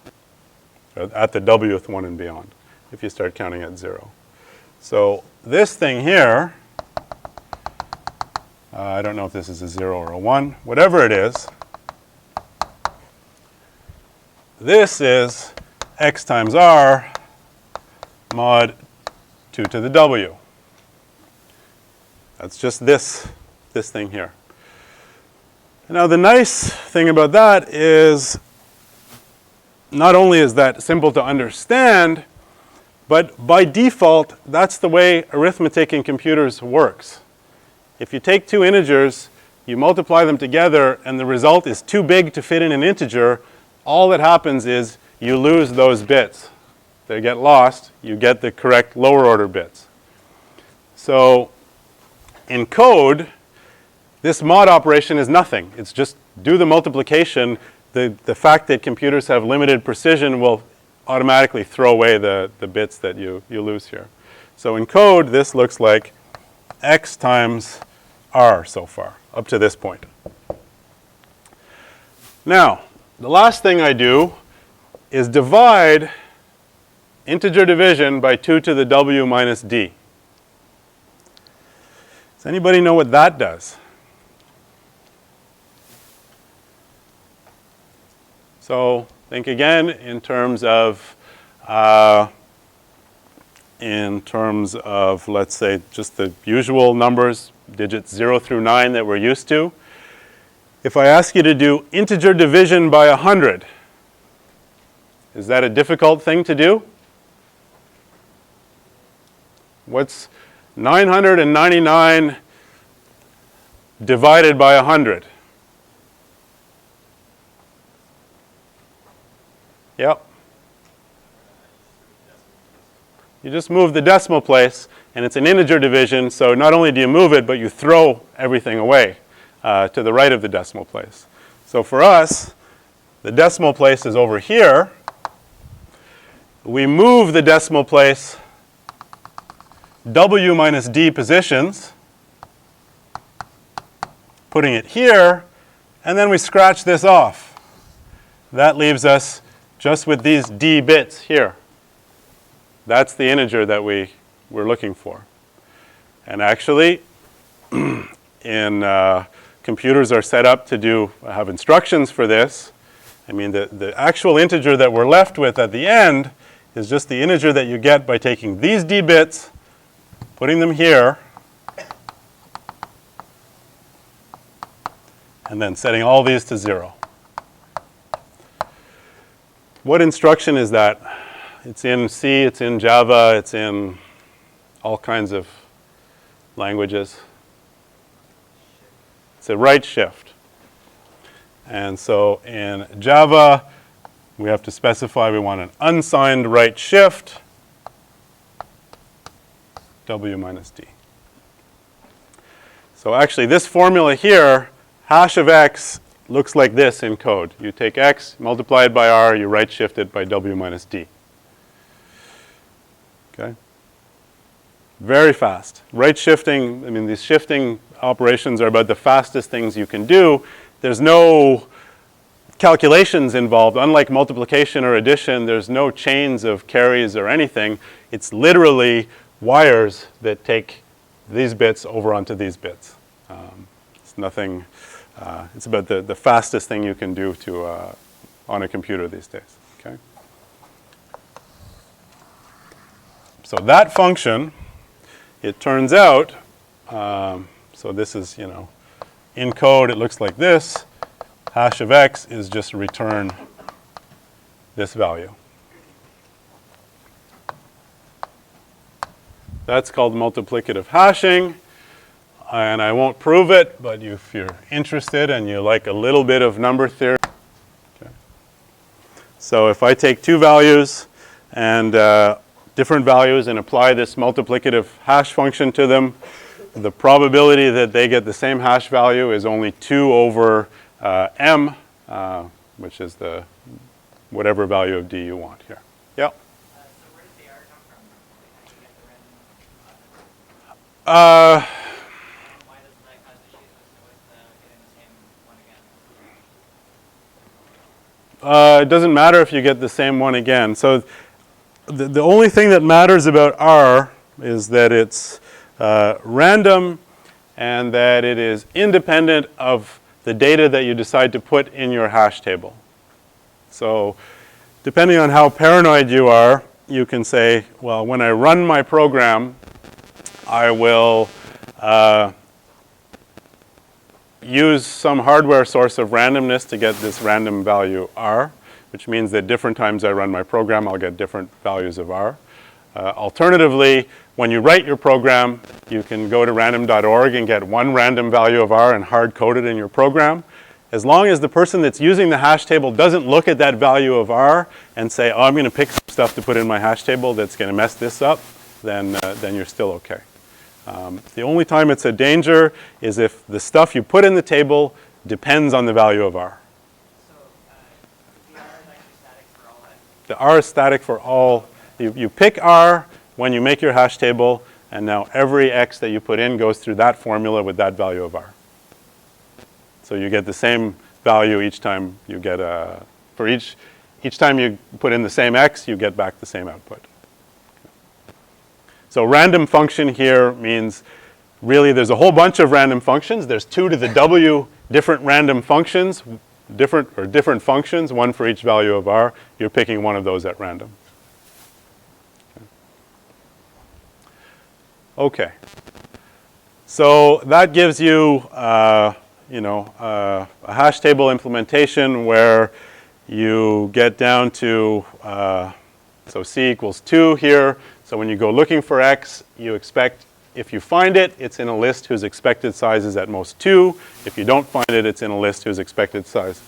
or at the Wth one and beyond, if you start counting at 0. So this thing here, I don't know if this is a 0 or a 1, whatever it is, this is X times R mod 2 to the W. That's just this thing here. Now the nice thing about that is not only is that simple to understand, but by default, that's the way arithmetic in computers works. If you take 2 integers, you multiply them together, and the result is too big to fit in an integer, all that happens is you lose those bits. They get lost. You get the correct lower order bits. So in code, this mod operation is nothing. It's just do the multiplication. The fact that computers have limited precision will automatically throw away the bits that you lose here. So in code, this looks like X times R so far, up to this point. Now, the last thing I do is divide integer division by 2 to the W minus D. Does anybody know what that does? So think again in terms of, let's say, just the usual numbers, digits 0 through 9 that we're used to. If I ask you to do integer division by 100, is that a difficult thing to do? What's 999 divided by 100? Yep. You just move the decimal place, and it's an integer division, so not only do you move it, but you throw everything away to the right of the decimal place. So for us, the decimal place is over here. We move the decimal place W minus D positions, putting it here, and then we scratch this off. That leaves us just with these D bits here. That's the integer that we're looking for. And actually, computers are set up to have instructions for this. I mean, the actual integer that we're left with at the end is just the integer that you get by taking these D bits, putting them here, and then setting all these to 0. What instruction is that? It's in C, it's in Java, it's in all kinds of languages. It's a right shift. And so in Java, we have to specify we want an unsigned right shift, W minus D. So actually this formula here, hash of x, looks like this in code. You take x, multiply it by r, you right shift it by W minus D. Okay? Very fast. Right shifting, I mean, these shifting operations are about the fastest things you can do. There's no calculations involved. Unlike multiplication or addition, there's no chains of carries or anything. It's literally wires that take these bits over onto these bits. It's nothing, it's about the fastest thing you can do to, on a computer these days. Okay? So that function, it turns out, so this is, you know, in code it looks like this. Hash of x is just return this value. That's called multiplicative hashing, and I won't prove it, but if you're interested and you like a little bit of number theory. Okay. So if I take two values and different values and apply this multiplicative hash function to them, the probability that they get the same hash value is only 2 over m, which is the whatever value of d you want here. Yep. So where does the R come from? Like, how do you get the random? Why doesn't that cause issues with getting the same one again? It doesn't matter if you get the same one again. So the only thing that matters about R is that it's random and that it is independent of the data that you decide to put in your hash table. So depending on how paranoid you are, you can say, well, when I run my program, I will use some hardware source of randomness to get this random value R, which means that different times I run my program, I'll get different values of R. Alternatively, when you write your program, you can go to random.org and get one random value of R and hard code it in your program. As long as the person that's using the hash table doesn't look at that value of R and say, oh, I'm going to pick some stuff to put in my hash table that's going to mess this up, then you're still okay. The only time it's a danger is if the stuff you put in the table depends on the value of R. So the R is actually static for all that. The R is static for all. You pick R when you make your hash table, and now every x that you put in goes through that formula with that value of R. So you get the same value each time you get for each time you put in the same x, you get back the same output. So random function here means really there's a whole bunch of random functions. There's 2 to the w different random functions, different functions, one for each value of R. You're picking one of those at random. Okay. So that gives you, a hash table implementation where you get down to, so C equals 2 here. So when you go looking for x, you expect, if you find it, it's in a list whose expected size is at most 2. If you don't find it, it's in a list whose expected size,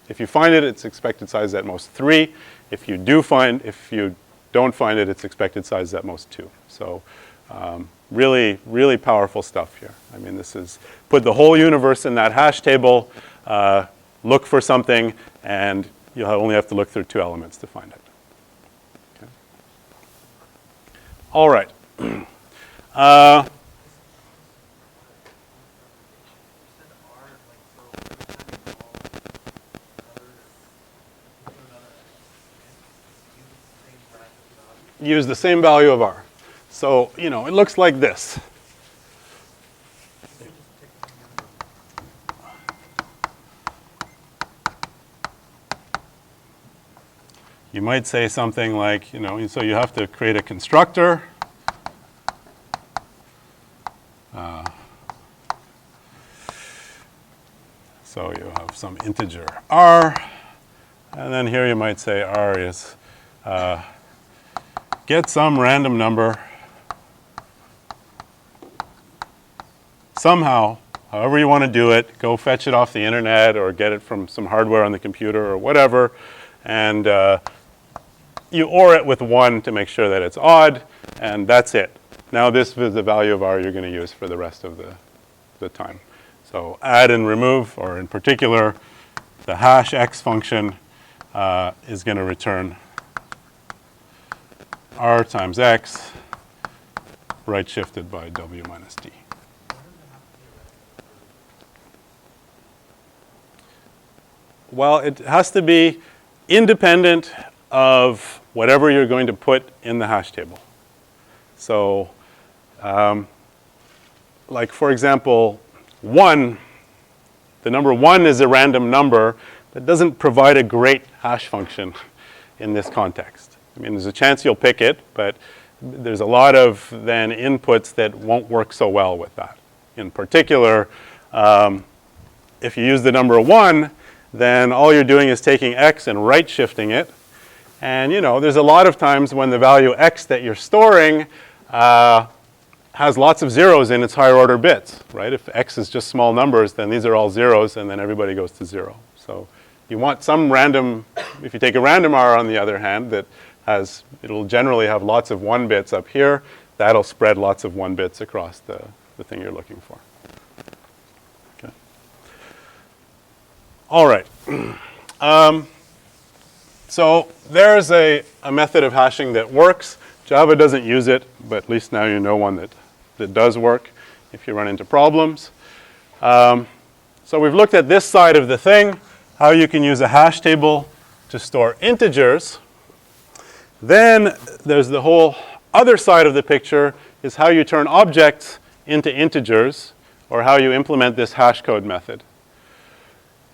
if you find it, its expected size is at most 3. If you don't find it, its expected size is at most 2. So really, really powerful stuff here. I mean, this is, put the whole universe in that hash table, look for something, and you'll only have to look through 2 elements to find it. Okay. All right. Use the same value of R. So, it looks like this. You might say something like, so you have to create a constructor. So you have some integer R. And then here you might say R is get some random number. Somehow, however you want to do it, go fetch it off the internet or get it from some hardware on the computer or whatever, and you OR it with 1 to make sure that it's odd, and that's it. Now this is the value of R you're going to use for the rest of the time. So add and remove, or in particular, the hash x function is going to return R times x right shifted by W minus D. Well, it has to be independent of whatever you're going to put in the hash table. So, like for example, 1, the number 1 is a random number that doesn't provide a great hash function in this context. I mean, there's a chance you'll pick it, but there's a lot of then inputs that won't work so well with that. In particular, if you use the number 1, then all you're doing is taking x and right shifting it. And you know, there's a lot of times when the value x that you're storing has lots of zeros in its higher order bits, right? If x is just small numbers, then these are all zeros, and then everybody goes to 0. So you want some random, if you take a random R on the other hand, that has, it'll generally have lots of 1 bits up here, that'll spread lots of 1 bits across the thing you're looking for. Okay. All right. So there's a method of hashing that works. Java doesn't use it, but at least now you know one that does work if you run into problems. So we've looked at this side of the thing, how you can use a hash table to store integers. Then there's the whole other side of the picture, is how you turn objects into integers, or how you implement this hash code method.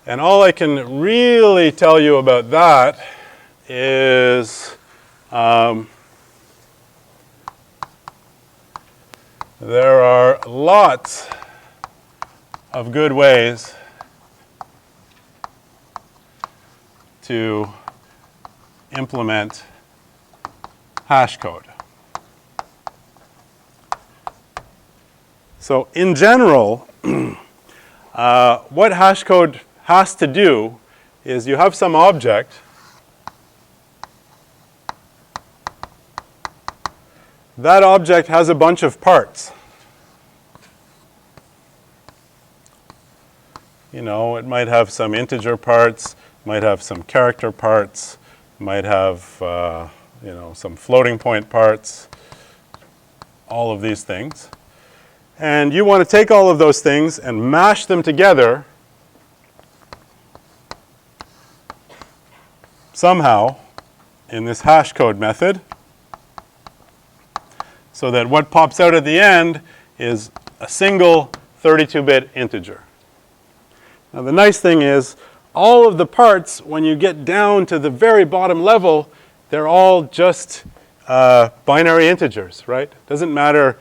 And all I can really tell you about that is there are lots of good ways to implement hash code. So in general, what hash code has to do is you have some object that object has a bunch of parts. You know, it might have some integer parts, might have some character parts, might have you know, some floating point parts, all of these things. And you want to take all of those things and mash them together somehow in this hash code method, so that what pops out at the end is a single 32-bit integer. Now the nice thing is, all of the parts, when you get down to the very bottom level, they're all just binary integers, right? Doesn't matter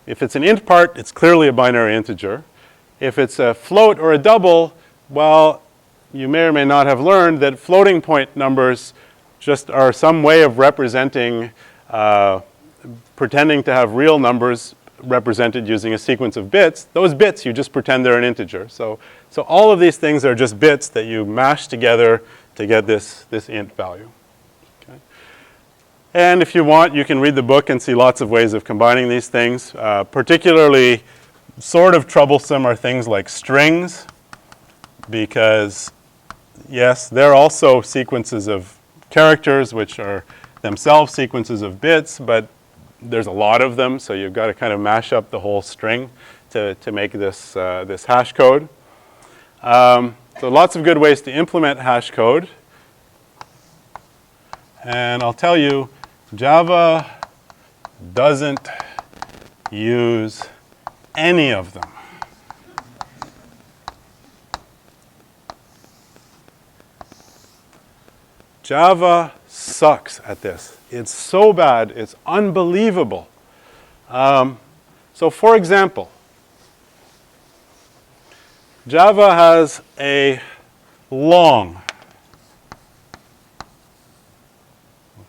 if it's an int part, it's clearly a binary integer. If it's a float or a double, well, you may or may not have learned that floating point numbers just are some way of representing, pretending to have real numbers represented using a sequence of bits. Those bits, you just pretend they're an integer. So all of these things are just bits that you mash together to get this int value. Okay. And if you want, you can read the book and see lots of ways of combining these things. Particularly sort of troublesome are things like strings, because yes, they're also sequences of characters, which are themselves sequences of bits, but there's a lot of them, so you've got to kind of mash up the whole string to make this, this hash code. So lots of good ways to implement hash code. And I'll tell you, Java doesn't use any of them. Java sucks at this. It's so bad, it's unbelievable. So for example, Java has a long.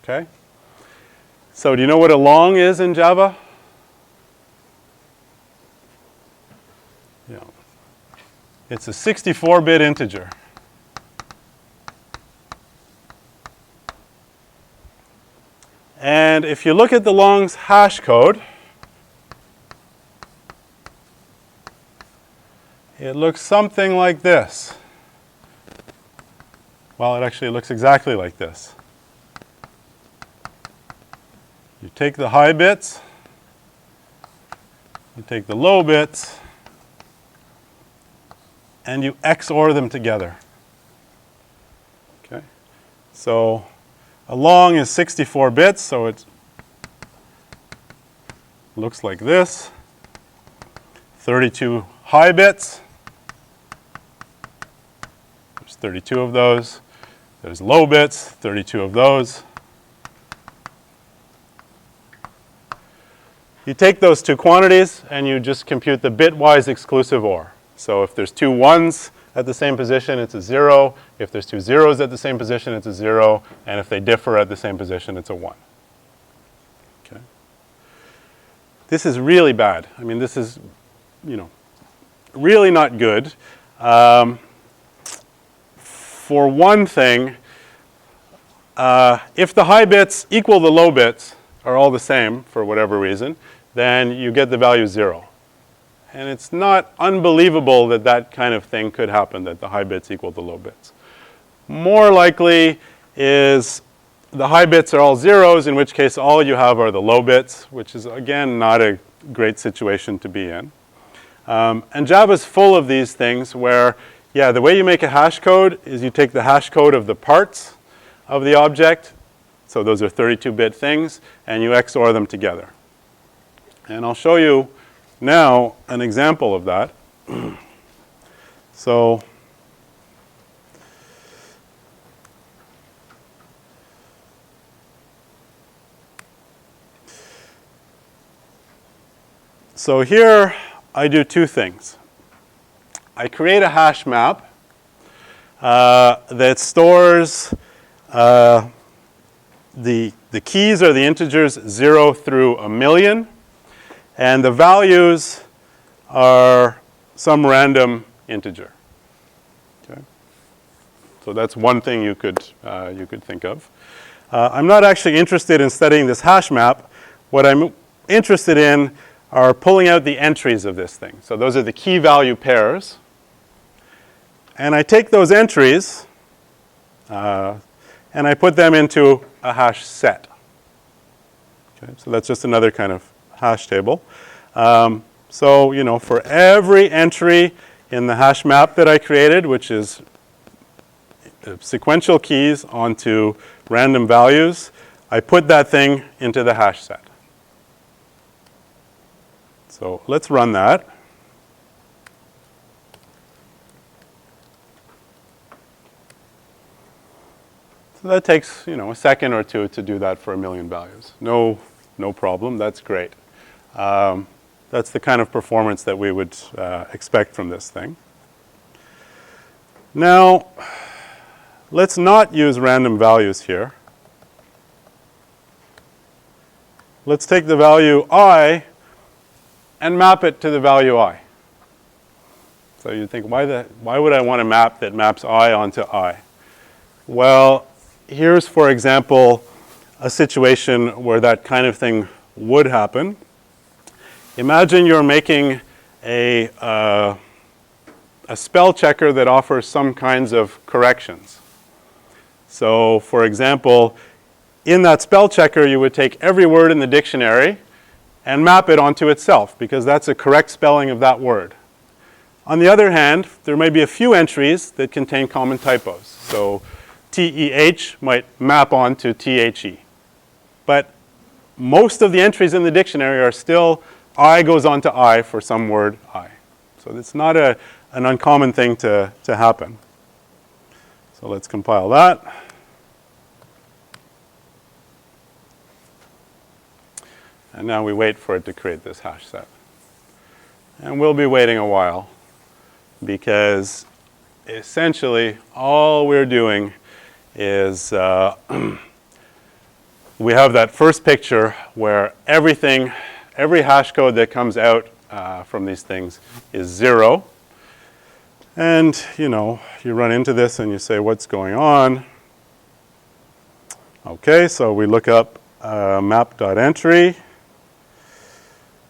Okay? So do you know what a long is in Java? Yeah. It's a 64-bit integer. And if you look at the Long's hash code, it looks something like this. Well, it actually looks exactly like this. You take the high bits, you take the low bits, and you XOR them together. Okay? So a long is 64 bits, so it looks like this. 32 high bits. There's 32 of those. There's low bits, 32 of those. You take those two quantities and you just compute the bitwise exclusive OR. So if there's two ones at the same position, it's a 0. If there's two zeros at the same position, it's a 0. And if they differ at the same position, it's a 1. Okay. This is really bad. I mean, this is, really not good. For one thing, if the high bits equal the low bits are all the same for whatever reason, then you get the value 0. And it's not unbelievable that that kind of thing could happen, that the high bits equal the low bits. More likely is the high bits are all zeros, in which case all you have are the low bits, which is, again, not a great situation to be in. And Java's full of these things where, yeah, the way you make a hash code is you take the hash code of the parts of the object, so those are 32-bit things, and you XOR them together. And I'll show you now an example of that. So here I do two things. I create a hash map that stores the keys or the integers 0 through 1,000,000, and the values are some random integer. Okay? So that's one thing you could think of. I'm not actually interested in studying this hash map. What I'm interested in are pulling out the entries of this thing. So those are the key value pairs. And I take those entries and I put them into a hash set. Okay, so that's just another kind of hash table. So, for every entry in the hash map that I created, which is sequential keys onto random values, I put that thing into the hash set. So let's run that. So that takes, a second or two to do that for 1,000,000 values. No problem. That's great. That's the kind of performance that we would expect from this thing. Now, let's not use random values here. Let's take the value I and map it to the value I. So you think, why would I want a map that maps I onto I? Well, here's, for example, a situation where that kind of thing would happen. Imagine you're making a spell checker that offers some kinds of corrections. So, for example, in that spell checker, you would take every word in the dictionary and map it onto itself, because that's a correct spelling of that word. On the other hand, there may be a few entries that contain common typos. So TEH might map onto THE. But most of the entries in the dictionary are still I goes onto I for some word I. So it's not an uncommon thing to happen. So let's compile that. And now we wait for it to create this hash set. And we'll be waiting a while, because essentially all we're doing is we have that first picture where every hash code that comes out from these things is 0. And, you run into this and you say, what's going on? Okay, so we look up map.entry.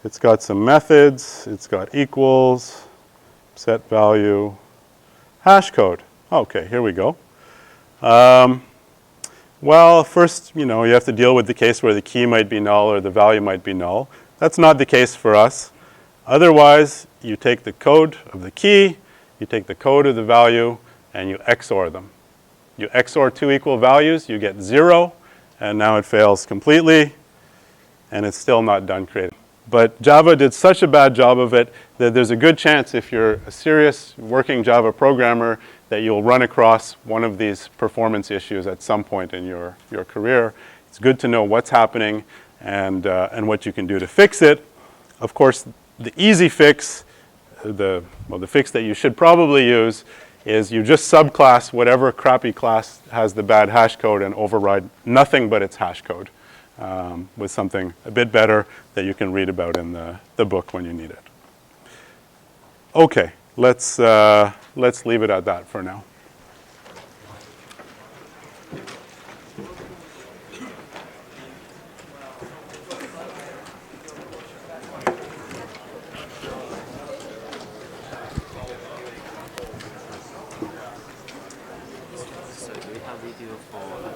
It's got some methods. It's got equals, set value, hash code. Okay, here we go. Well, first, you have to deal with the case where the key might be null or the value might be null. That's not the case for us. Otherwise, you take the code of the key, you take the code of the value, and you XOR them. You XOR two equal values, you get 0, and now it fails completely, and it's still not done creating. But Java did such a bad job of it that there's a good chance if you're a serious working Java programmer that you'll run across one of these performance issues at some point in your career. It's good to know what's happening and what you can do to fix it. Of course, the easy fix, the fix that you should probably use is you just subclass whatever crappy class has the bad hash code and override nothing but its hash code. With something a bit better that you can read about in the book when you need it. Okay, let's leave it at that for now. So do we have video for the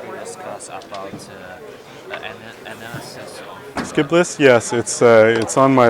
previous class about analysis of Skip list? Yes, it's on my